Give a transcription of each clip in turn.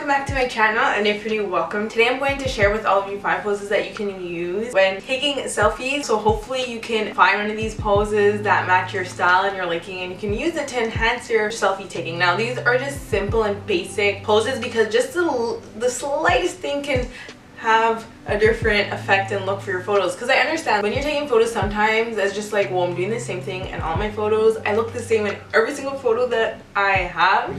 welcome back to my channel, and if you're new, welcome. Today I'm going to share with all of you 5 poses that you can use when taking selfies. So hopefully you can find one of these poses that match your style and your liking, and you can use it to enhance your selfie taking. Now these are just simple and basic poses because just the slightest thing can have a different effect and look for your photos, because I understand when you're taking photos sometimes it's just like, well, I'm doing the same thing in all my photos. I look the same in every single photo that I have,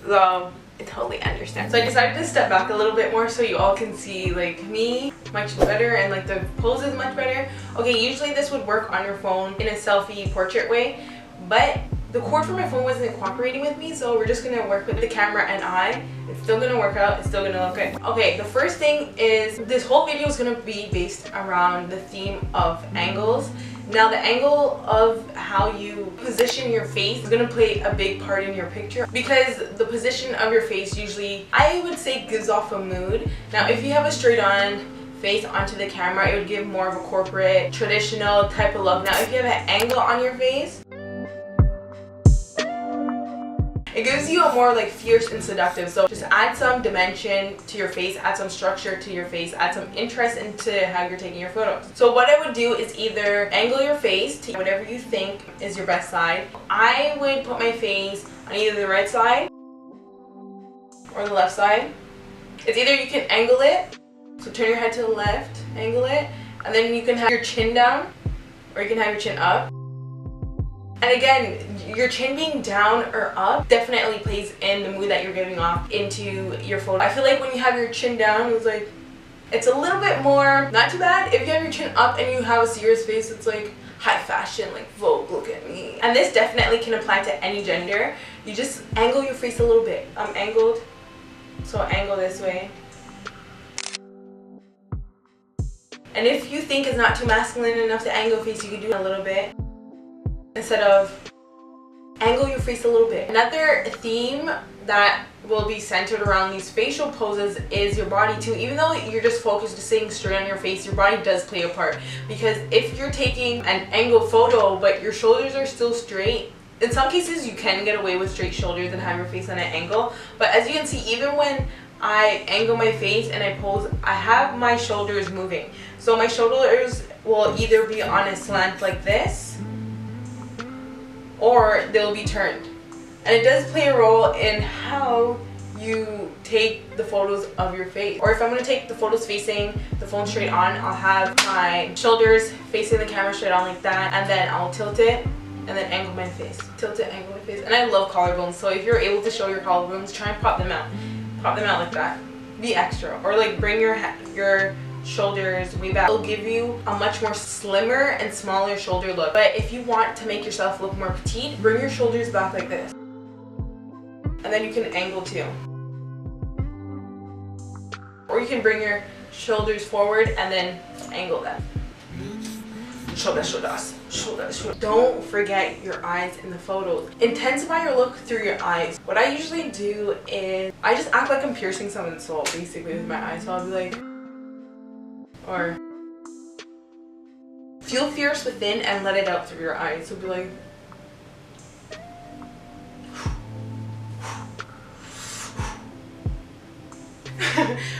so I totally understand. So I decided to step back a little bit more so you all can see like me much better and like the poses much better. Okay, usually this would work on your phone in a selfie portrait way, but the cord for my phone wasn't cooperating with me, so we're just gonna work with the camera and eye. It's still gonna work out, it's still gonna look good. Okay, the first thing is this whole video is gonna be based around the theme of angles. Now the angle of how you position your face is gonna play a big part in your picture, because the position of your face usually, I would say, gives off a mood. Now if you have a straight on face onto the camera, it would give more of a corporate, traditional type of look. Now if you have an angle on your face, it gives you a more like fierce and seductive. So just add some dimension to your face, add some structure to your face, add some interest into how you're taking your photos. So what I would do is either angle your face to whatever you think is your best side. I would put my face on either the right side or the left side. It's either you can angle it, so turn your head to the left, angle it, and then you can have your chin down or you can have your chin up. And again, your chin being down or up definitely plays in the mood that you're giving off into your photo. I feel like when you have your chin down, it's like, it's a little bit more, not too bad. If you have your chin up and you have a serious face, it's like high fashion, like Vogue, look at me. And this definitely can apply to any gender. You just angle your face a little bit. I'm angled, so angle this way. And if you think it's not too masculine enough to angle face, you can do a little bit. Instead of angle your face a little bit. Another theme that will be centered around these facial poses is your body too. Even though you're just focused to staying straight on your face, your body does play a part. Because if you're taking an angled photo but your shoulders are still straight, in some cases you can get away with straight shoulders and have your face on an angle. But as you can see, even when I angle my face and I pose, I have my shoulders moving. So my shoulders will either be on a slant like this, or they'll be turned. And it does play a role in how you take the photos of your face. Or if I'm gonna take the photos facing the phone straight on, I'll have my shoulders facing the camera straight on like that, and then I'll tilt it and then angle my face. Tilt it, angle my face. And I love collarbones, so if you're able to show your collarbones, try and pop them out. Pop them out like that. Be extra. Or like bring your shoulders way back. It'll give you a much more slimmer and smaller shoulder look. But if you want to make yourself look more petite, bring your shoulders back like this, and then you can angle too. Or you can bring your shoulders forward and then angle them. Shoulders. Don't forget your eyes in the photos. Intensify your look through your eyes. What I usually do is I just act like I'm piercing someone's soul basically with my eyes. So I'll be like, or feel fierce within and let it out through your eyes. So be like,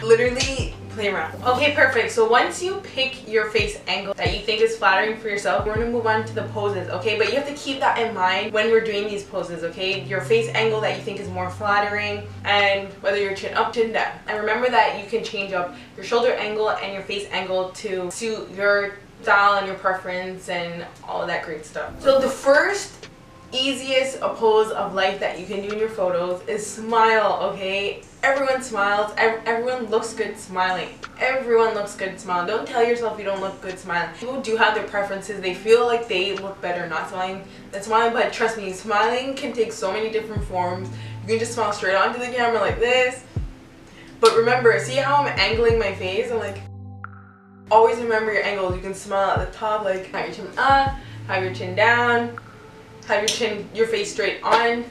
literally play around. Okay, perfect. So once you pick your face angle that you think is flattering for yourself, we're gonna move on to the poses, okay? But you have to keep that in mind when we're doing these poses, okay? Your face angle that you think is more flattering, and whether you're chin up, chin down. And remember that you can change up your shoulder angle and your face angle to suit your style and your preference and all of that great stuff. So the first easiest pose of life that you can do in your photos is smile, okay? Everyone smiles. Everyone looks good smiling. Everyone looks good smiling. Don't tell yourself you don't look good smiling. People do have their preferences. They feel like they look better not smiling than smiling, but trust me, smiling can take so many different forms. You can just smile straight onto the camera like this. But remember, see how I'm angling my face? I'm like, always remember your angles. You can smile at the top, like have your chin up, have your chin down, have your face straight on.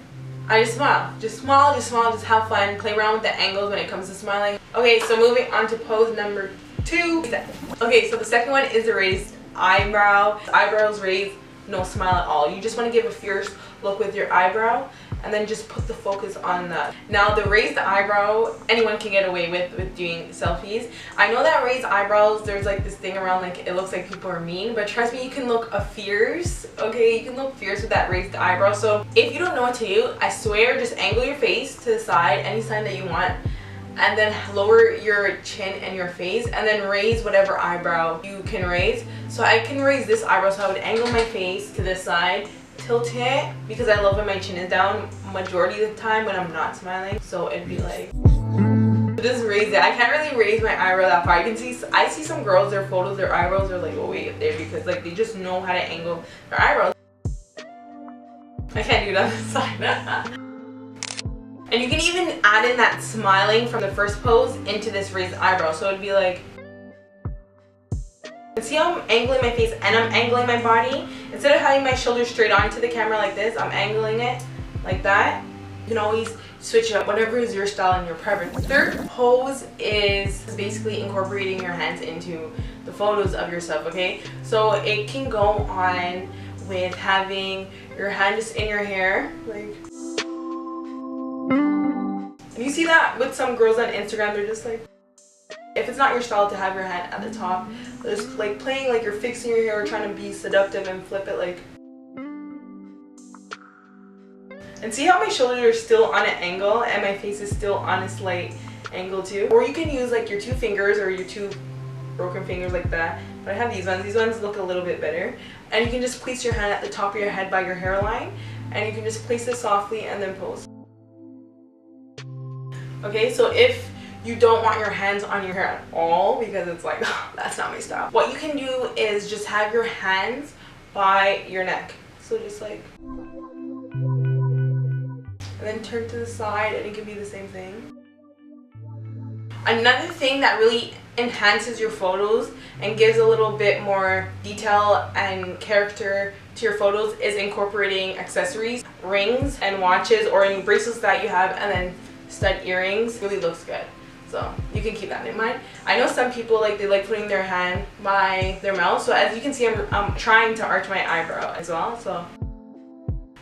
I just smile, just have fun, play around with the angles when it comes to smiling. Okay, so moving on to pose number 2. Okay, so the second one is a raised eyebrow. Eyebrows raised, no smile at all. You just want to give a fierce look with your eyebrow. and then just put the focus on that. Now the raised eyebrow, anyone can get away with doing selfies. I know that raised eyebrows, there's like this thing around like it looks like people are mean, but trust me, you can look fierce, okay? You can look fierce with that raised eyebrow. So if you don't know what to do, I swear just angle your face to the side, any side that you want, and then lower your chin and your face, and then raise whatever eyebrow you can raise. So I can raise this eyebrow, so I would angle my face to this side, tilt it, because I love when my chin is down majority of the time when I'm not smiling. So it'd be like, just raise it. I can't really raise my eyebrow that far. You can see, I see some girls, their photos, their eyebrows are like way up there because like they just know how to angle their eyebrows. I can't do that this side. And you can even add in that smiling from the first pose into this raised eyebrow. So it'd be like, see how I'm angling my face and I'm angling my body? Instead of having my shoulders straight onto the camera like this, I'm angling it like that. You can always switch it up, whatever is your style and your preference. Third pose is basically incorporating your hands into the photos of yourself, okay? So it can go on with having your hand just in your hair, like. And you see that with some girls on Instagram, they're just like, if it's not your style to have your hand at the top, just like playing like you're fixing your hair or trying to be seductive and flip it like. And see how my shoulders are still on an angle and my face is still on a slight angle too? Or you can use like your 2 fingers or your 2 broken fingers like that. But I have these ones. These ones look a little bit better. And you can just place your hand at the top of your head by your hairline. And you can just place it softly and then pose. Okay, so if you don't want your hands on your hair at all because it's like, oh, that's not my style, what you can do is just have your hands by your neck. So just like, and then turn to the side and it can be the same thing. Another thing that really enhances your photos and gives a little bit more detail and character to your photos is incorporating accessories, rings and watches, or any bracelets that you have, and then stud earrings. Really looks good. So you can keep that in mind. I know some people like, they like putting their hand by their mouth. So as you can see, I'm trying to arch my eyebrow as well. So,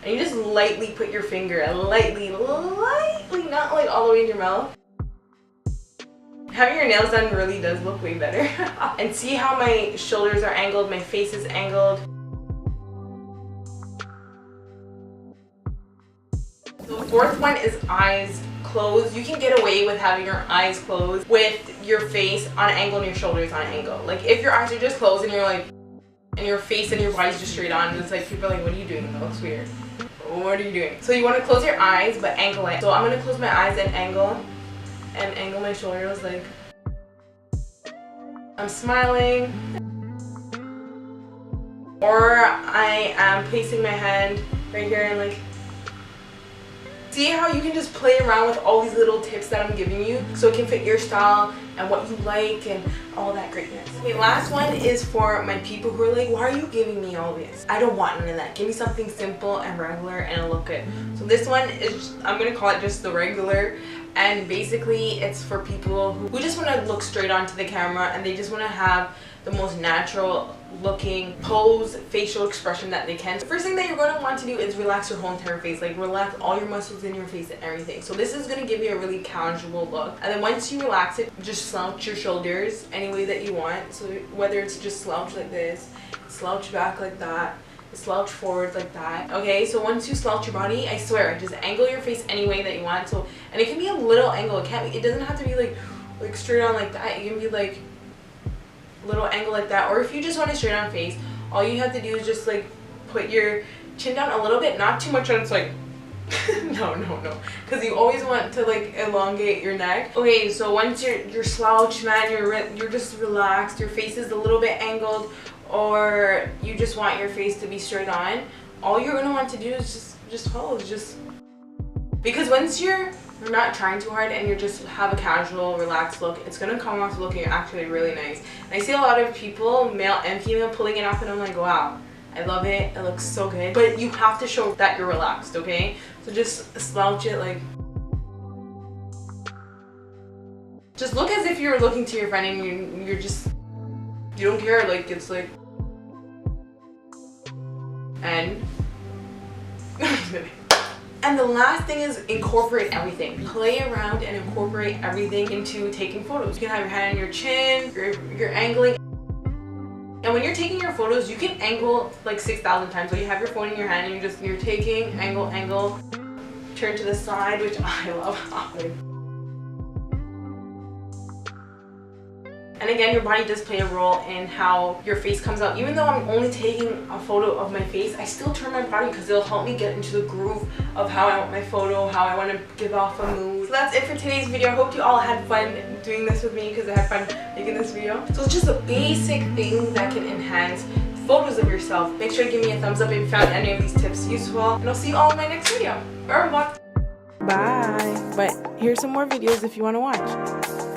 and you just lightly put your finger, lightly, not like all the way in your mouth. Having your nails done really does look way better. And see how my shoulders are angled, my face is angled. The fourth one is eyes closed. You can get away with having your eyes closed with your face on an angle and your shoulders on an angle. Like if your eyes are just closed and you're like, and your face and your body's just straight on, it's like people are like, what are you doing? That looks weird. What are you doing? So you want to close your eyes but angle it. So I'm going to close my eyes and angle my shoulders like I'm smiling. Or I am placing my hand right here and like, see how you can just play around with all these little tips that I'm giving you so it can fit your style and what you like and all that greatness. Okay, last one is for my people who are like, why are you giving me all this? I don't want none of that. Give me something simple and regular and it'll look good. So this one is, I'm going to call it just the regular. And basically it's for people who just want to look straight onto the camera and they just want to have the most natural looking pose, facial expression that they can. The first thing that you're going to want to do is relax your whole entire face, like relax all your muscles in your face and everything. So this is going to give you a really casual look. And then once you relax it, just slouch your shoulders any way that you want. So whether it's just slouch like this, slouch back like that, slouch forward like that. Okay, so once you slouch your body, I swear, just angle your face any way that you want. So, and it can be a little angle. It doesn't have to be like straight on like that. It can be like little angle like that. Or if you just want a straight on face, all you have to do is just like put your chin down a little bit, not too much, and it's like no, because you always want to like elongate your neck. Okay, so once you're slouched, man, you're just relaxed, your face is a little bit angled, or you just want your face to be straight on, all you're gonna want to do is just pose, because once you're not trying too hard and you just have a casual, relaxed look, it's gonna come off looking actually really nice. And I see a lot of people, male and female, pulling it off, and I'm like, wow, I love it, it looks so good. But you have to show that you're relaxed, okay? So just slouch it, like, just look as if you're looking to your friend and you don't care, like it's like, and And the last thing is incorporate everything. Play around and incorporate everything into taking photos. You can have your hand on your chin, you're angling. And when you're taking your photos, you can angle like 6,000 times. So you have your phone in your hand and you're taking, angle, turn to the side, which I love. And again, your body does play a role in how your face comes out. Even though I'm only taking a photo of my face, I still turn my body because it'll help me get into the groove of how I want my photo, how I want to give off a mood. So that's it for today's video. I hope you all had fun doing this with me because I had fun making this video. So it's just a basic thing that can enhance photos of yourself. Make sure to give me a thumbs up if you found any of these tips useful. And I'll see you all in my next video. Bye. But here's some more videos if you want to watch.